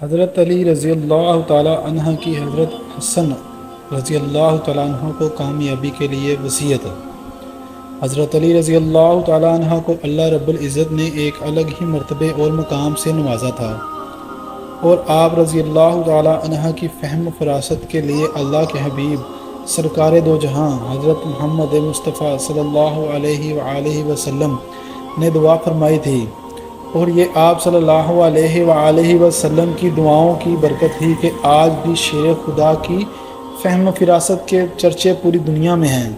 حضرت علی رضی اللہ تعالیٰ عنہ کی حضرت حسن رضی اللہ تعالیٰ عنہ کو کامیابی کے لیے وصیت۔ حضرت علی رضی اللہ تعالیٰ عنہ کو اللہ رب العزت نے ایک الگ ہی مرتبے اور مقام سے نوازا تھا، اور آپ رضی اللہ تعالیٰ عنہ کی فہم و فراست کے لیے اللہ کے حبیب سرکار دو جہاں حضرت محمد مصطفیٰ صلی اللہ علیہ وآلہ وسلم نے دعا فرمائی تھی، اور یہ آپ صلی اللہ علیہ وآلہ وسلم کی دعاؤں کی برکت تھی کہ آج بھی شیر خدا کی فہم و فراست کے چرچے پوری دنیا میں ہیں۔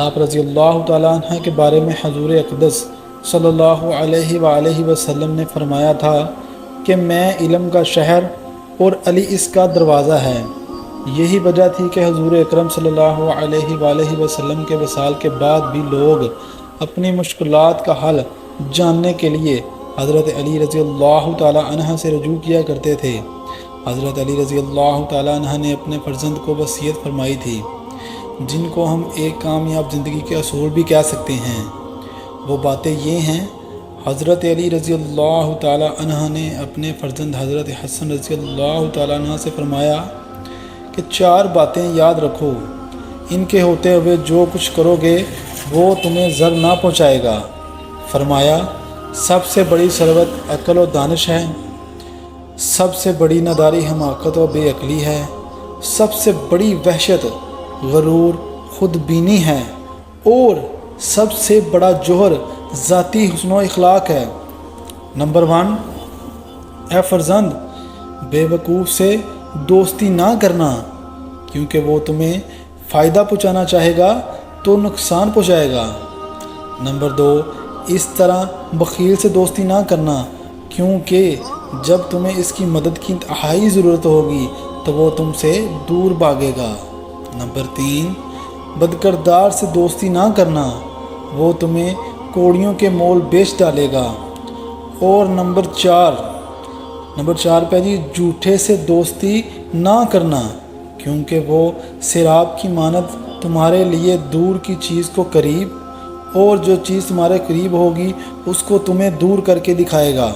آپ رضی اللہ تعالیٰ عنہ کے بارے میں حضور اقدس صلی اللہ علیہ وآلہ وسلم نے فرمایا تھا کہ میں علم کا شہر اور علی اس کا دروازہ ہے۔ یہی وجہ تھی کہ حضور اکرم صلی اللہ علیہ وآلہ وسلم کے وصال کے بعد بھی لوگ اپنی مشکلات کا حل جاننے کے لیے حضرت علی رضی اللہ تعالیٰ عنہ سے رجوع کیا کرتے تھے۔ حضرت علی رضی اللہ تعالیٰ عنہ نے اپنے فرزند کو وصیت فرمائی تھی، جن کو ہم ایک کامیاب زندگی کے اصول بھی کہہ سکتے ہیں۔ وہ باتیں یہ ہیں: حضرت علی رضی اللہ تعالیٰ عنہ نے اپنے فرزند حضرت حسن رضی اللہ تعالیٰ عنہ سے فرمایا کہ 4 باتیں یاد رکھو، ان کے ہوتے ہوئے جو کچھ کرو گے وہ تمہیں ضر نہ پہنچائے گا۔ فرمایا، سب سے بڑی ثروت عقل و دانش ہے، سب سے بڑی نداری حماقت و بے عقلی ہے، سب سے بڑی وحشت غرور خود بینی ہے، اور سب سے بڑا جوہر ذاتی حسن و اخلاق ہے۔ نمبر 1، اے فرزند، بے وقوف سے دوستی نہ کرنا، کیونکہ وہ تمہیں فائدہ پہنچانا چاہے گا تو نقصان پہنچائے گا۔ نمبر 2، اس طرح بخیل سے دوستی نہ کرنا، کیونکہ جب تمہیں اس کی مدد کی انتہائی ضرورت ہوگی تو وہ تم سے دور بھاگے گا۔ نمبر 3، بدکردار سے دوستی نہ کرنا، وہ تمہیں کوڑیوں کے مول بیچ ڈالے گا۔ اور نمبر 4 پہ جھوٹے سے دوستی نہ کرنا، کیونکہ وہ سیراب کی مانند تمہارے لیے دور کی چیز کو قریب، اور جو چیز تمہارے قریب ہوگی اس کو تمہیں دور کر کے دکھائے گا۔